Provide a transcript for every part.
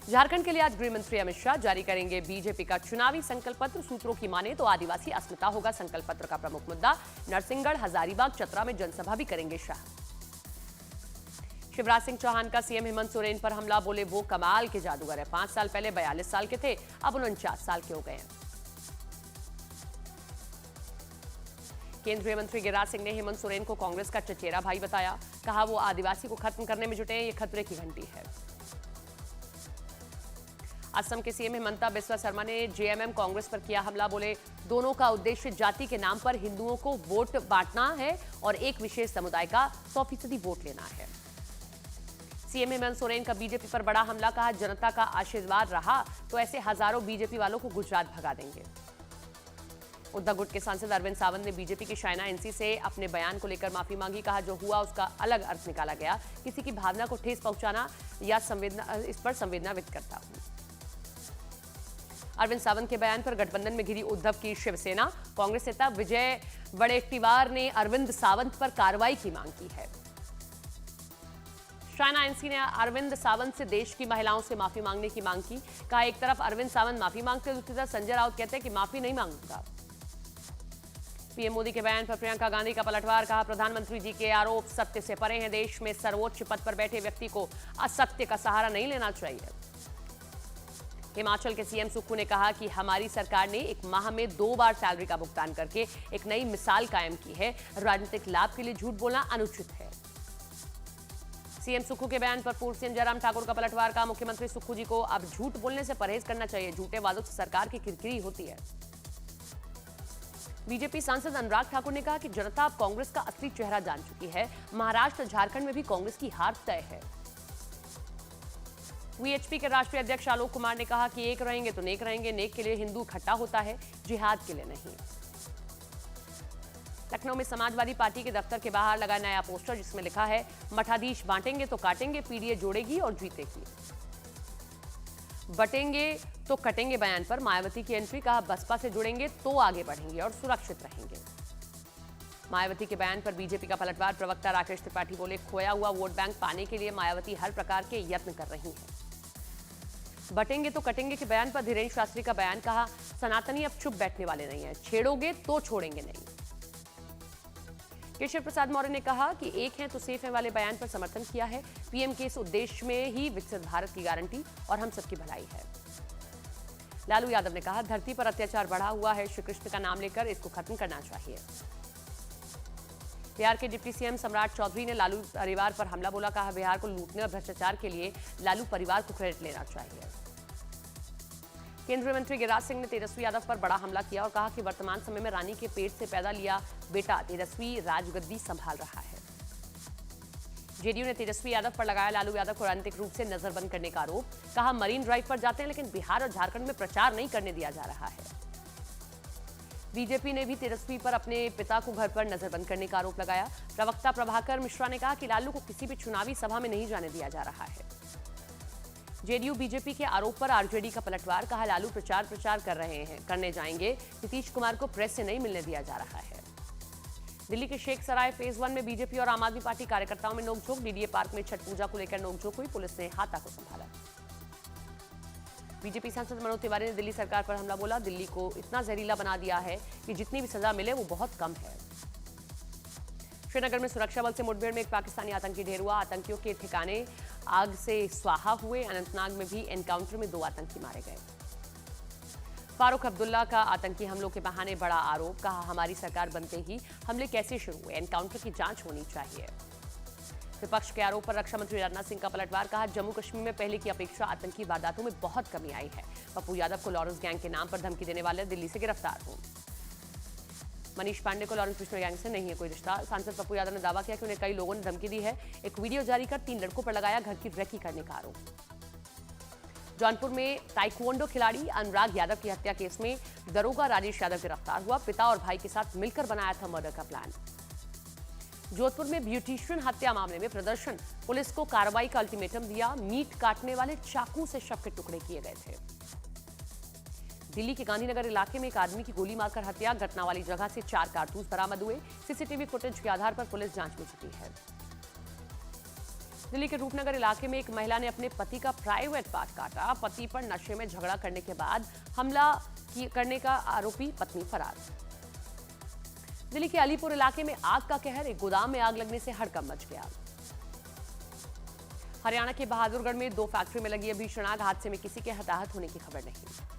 झारखंड के लिए आज गृह मंत्री अमित शाह जारी करेंगे बीजेपी का चुनावी संकल्प पत्र। सूत्रों की माने तो आदिवासी अस्मिता होगा संकल्प पत्र का प्रमुख मुद्दा। नरसिंहगढ़, हजारीबाग, चतरा में जनसभा भी करेंगे शाह। शिवराज सिंह चौहान का सीएम हेमंत सोरेन पर हमला, बोले वो कमाल के जादूगर है। 5 साल पहले 42 साल के थे, अब 49 साल के हो गए हैं। केंद्रीय मंत्री गिरिराज सिंह ने हेमंत सोरेन को कांग्रेस का चचेरा भाई बताया। कहा वो आदिवासी को खत्म करने में जुटे हैं, ये खतरे की घंटी है। असम के सीएम हिमंता बिस्वा शर्मा ने जेएमएम कांग्रेस पर किया हमला, बोले दोनों का उद्देश्य जाति के नाम पर हिंदुओं को वोट बांटना है और एक विशेष समुदाय का 100% वोट लेना है। सीएम हेमंत सोरेन का बीजेपी पर बड़ा हमला, कहा जनता का आशीर्वाद रहा तो ऐसे हजारों बीजेपी वालों को गुजरात भगा देंगे। उद्धव गुट के सांसद अरविंद सावंत ने बीजेपी की शाइना एनसी से अपने बयान को लेकर माफी मांगी। कहा जो हुआ उसका अलग अर्थ निकाला गया, किसी की भावना को ठेस पहुंचाना या इस पर संवेदना व्यक्त करता हूं। अरविंद सावंत के बयान पर गठबंधन में घिरी उद्धव की शिवसेना। कांग्रेस नेता विजय वडेट्टीवार ने अरविंद सावंत पर कार्रवाई की मांग की है। शाइना एनसी ने अरविंद सावंत से देश की महिलाओं से माफी मांगने की मांग की। कहा एक तरफ अरविंद सावंत माफी मांगते हैं, दूसरी तरफ संजय राउत कहते हैं कि माफी नहीं मांगूंगा। पीएम मोदी के बयान पर प्रियंका गांधी का पलटवार। कहा प्रधानमंत्री जी के आरोप सत्य से परे हैं। देश में सर्वोच्च पद पर बैठे व्यक्ति को असत्य का सहारा नहीं लेना चाहिए। हिमाचल के सीएम सुक्खू ने कहा कि हमारी सरकार ने एक माह में 2 बार सैलरी का भुगतान करके एक नई मिसाल कायम की है। राजनीतिक लाभ के लिए झूठ बोलना अनुचित है। सीएम सुक्खू के बयान पर पूर्व सीएम जयराम ठाकुर का पलटवार। का मुख्यमंत्री सुक्खू जी को अब झूठ बोलने से परहेज करना चाहिए। झूठे वादों से सरकार की किरकिरी होती है। बीजेपी सांसद अनुराग ठाकुर ने कहा कि जनता अब कांग्रेस का असली चेहरा जान चुकी है। महाराष्ट्र, झारखंड में भी कांग्रेस की हार तय है। वीएचपी के राष्ट्रीय अध्यक्ष आलोक कुमार ने कहा कि एक रहेंगे तो नेक रहेंगे। नेक के लिए हिंदू इकट्ठा होता है, जिहाद के लिए नहीं। लखनऊ में समाजवादी पार्टी के दफ्तर के बाहर लगा नया पोस्टर, जिसमें लिखा है मठाधीश बांटेंगे तो काटेंगे, पीडीए जोड़ेगी और जीतेगी। बटेंगे तो कटेंगे बयान पर मायावती की एंट्री। कहा बसपा से जुड़ेंगे तो आगे बढ़ेंगे और सुरक्षित रहेंगे। मायावती के बयान पर बीजेपी का पलटवार। प्रवक्ता राकेश त्रिपाठी बोले खोया हुआ वोट बैंक पाने के लिए मायावती हर प्रकार के यत्न कर रही हैं। बटेंगे तो कटेंगे के बयान पर धीरेन्द्र शास्त्री का बयान। कहा सनातनी अब चुप बैठने वाले नहीं है, छेड़ोगे तो छोड़ेंगे नहीं। केशव प्रसाद मौर्य ने कहा कि एक है तो सेफ है वाले बयान पर समर्थन किया है। पीएम के इस उद्देश्य में ही विकसित भारत की गारंटी और हम सबकी भलाई है। लालू यादव ने कहा धरती पर अत्याचार बढ़ा हुआ है, श्री कृष्ण का नाम लेकर इसको खत्म करना चाहिए। बिहार के डिप्टी सीएम सम्राट चौधरी ने लालू परिवार पर हमला बोला। कहा बिहार को लूटने और भ्रष्टाचार के लिए लालू परिवार को क्रेडिट लेना चाहिए। केंद्रीय मंत्री गिरिराज सिंह ने तेजस्वी यादव पर बड़ा हमला किया और कहा कि वर्तमान समय में रानी के पेट से पैदा लिया बेटा तेजस्वी राजगद्दी संभाल रहा है। जेडीयू ने तेजस्वी यादव पर लगाया लालू यादव को राजनीतिक रूप से नजरबंद करने का आरोप। कहा मरीन ड्राइव पर जाते हैं लेकिन बिहार और झारखंड में प्रचार नहीं करने दिया जा रहा है। बीजेपी ने भी तेजस्वी पर अपने पिता को घर पर नजरबंद करने का आरोप लगाया। प्रवक्ता प्रभाकर मिश्रा ने कहा कि लालू को किसी भी चुनावी सभा में नहीं जाने दिया जा रहा है। जेडीयू बीजेपी के आरोप पर आरजेडी का पलटवार। कहा लालू प्रचार करने जाएंगे, नीतीश कुमार को प्रेस से नहीं मिलने दिया जा रहा है। दिल्ली के शेख सराय फेज 1 में बीजेपी और आम आदमी पार्टी कार्यकर्ताओं में नोकझोंक। डीडीए पार्क में छठ पूजा को लेकर नोकझोंक हुई, पुलिस ने हाथा को संभाला। बीजेपी सांसद मनोज तिवारी ने दिल्ली सरकार पर हमला बोला। दिल्ली को इतना जहरीला बना दिया है कि जितनी भी सजा मिले वो बहुत कम है। श्रीनगर में सुरक्षा बल से मुठभेड़ में एक पाकिस्तानी आतंकी ढेर हुआ। आतंकियों के ठिकाने आग से स्वाहा हुए। अनंतनाग में भी एनकाउंटर में 2 आतंकी मारे गए। फारूक अब्दुल्ला का आतंकी हमलों के बहाने बड़ा आरोप। कहा हमारी सरकार बनते ही हमले कैसे शुरू हुए, एनकाउंटर की जांच होनी चाहिए। विपक्ष के आरोप पर रक्षा मंत्री राजनाथ सिंह का पलटवार। कहा जम्मू कश्मीर में पहले की अपेक्षा आतंकी वारदातों में बहुत कमी आई है। पप्पू यादव को लॉरेंस गैंग के नाम पर धमकी देने वाले दिल्ली से गिरफ्तार हुए। मनीष पांडे को लॉरेंस बिश्नोई गैंग से नहीं है कोई रिश्ता। सांसद पप्पू यादव ने दावा किया कि उन्हें कई लोगों ने धमकी दी है। एक वीडियो जारी कर 3 लड़कों पर लगाया घर की रेकी करने का आरोप। जौनपुर में ताइक्वांडो खिलाड़ी अनुराग यादव की हत्या केस में दरोगा राजेश यादव गिरफ्तार हुआ। पिता और भाई के साथ मिलकर बनाया था मर्डर का प्लान। जोधपुर में ब्यूटिशियन हत्या मामले में प्रदर्शन, पुलिस को कार्रवाई का अल्टीमेटम दिया। मीट काटने वाले चाकू से शव के टुकड़े किए गए थे। दिल्ली के गांधीनगर इलाके में एक आदमी की गोली मारकर हत्या। घटना वाली जगह से 4 कारतूस बरामद हुए। सीसीटीवी फुटेज के आधार पर पुलिस जांच में जुटी है। दिल्ली के रूपनगर इलाके में एक महिला ने अपने पति का प्राइवेट पार्ट काटा। पति पर नशे में झगड़ा करने के बाद हमला करने का आरोपी पत्नी फरार। दिल्ली के अलीपुर इलाके में आग का कहर, एक गोदाम में आग लगने से हड़कंप मच गया। हरियाणा के बहादुरगढ़ में 2 फैक्ट्री में लगी भीषण आग, हादसे में किसी के हताहत होने की खबर नहीं।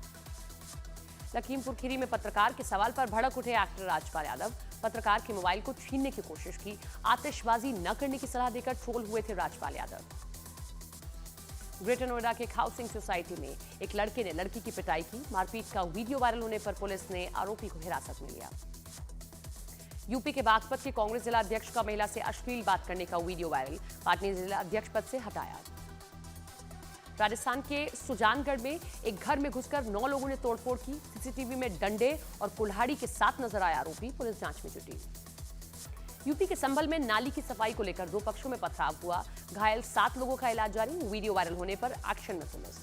लखीमपुर खीरी में पत्रकार के सवाल पर भड़क उठे एक्टर राजपाल यादव। पत्रकार के मोबाइल को छीनने की कोशिश की, आतिशबाजी न करने की सलाह देकर ट्रोल हुए थे राजपाल यादव। ग्रेटर नोएडा के हाउसिंग सोसाइटी में एक लड़के ने लड़की की पिटाई की। मारपीट का वीडियो वायरल होने पर पुलिस ने आरोपी को हिरासत में लिया। यूपी के बागपत के कांग्रेस जिला अध्यक्ष का महिला से अश्लील बात करने का वीडियो वायरल, पार्टी ने जिला अध्यक्ष पद से हटाया। राजस्थान के सुजानगढ़ में एक घर में घुसकर 9 लोगों ने तोड़फोड़ की। सीसीटीवी में डंडे और कुल्हाड़ी के साथ नजर आया आरोपी, पुलिस जांच में जुटी। यूपी के संभल में नाली की सफाई को लेकर 2 पक्षों में पथराव हुआ, घायल 7 लोगों का इलाज जारी। वीडियो वायरल होने पर एक्शन में पुलिस।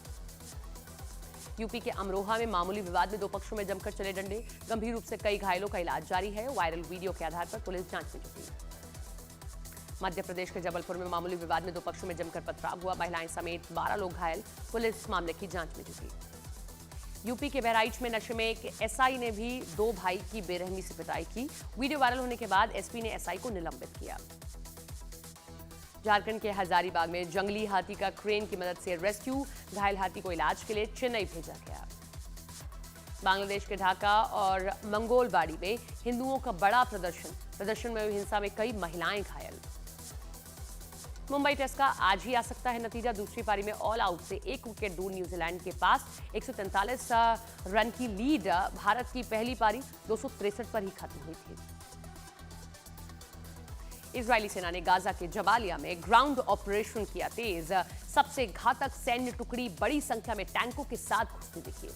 यूपी के अमरोहा में मामूली विवाद में 2 पक्षों में जमकर चले डंडे, गंभीर रूप से कई घायलों का इलाज जारी है। वायरल वीडियो के आधार पर पुलिस जांच में जुटी। मध्य प्रदेश के जबलपुर में मामूली विवाद में 2 पक्षों में जमकर पथराव हुआ, महिलाएं समेत 12 लोग घायल, पुलिस मामले की जांच में जुटी। यूपी के बहराइच में नशे में एक एसआई ने भी 2 भाई की बेरहमी से पिटाई की। वीडियो वायरल होने के बाद एसपी ने एसआई को निलंबित किया। झारखंड के हजारीबाग में जंगली हाथी का क्रेन की मदद से रेस्क्यू, घायल हाथी को इलाज के लिए चेन्नई भेजा गया। बांग्लादेश के ढाका और मंगोलबाड़ी में हिंदुओं का बड़ा प्रदर्शन में हुई हिंसा में कई महिलाएं घायल। मुंबई टेस्ट का आज ही आ सकता है नतीजा। दूसरी पारी में ऑल आउट से 1 विकेट दूर न्यूजीलैंड के पास 143 रन की लीड। भारत की पहली पारी 263 पर ही खत्म हुई थी। इजरायली सेना ने गाजा के जबालिया में ग्राउंड ऑपरेशन किया तेज। सबसे घातक सैन्य टुकड़ी बड़ी संख्या में टैंकों के साथ घुसती दिखी।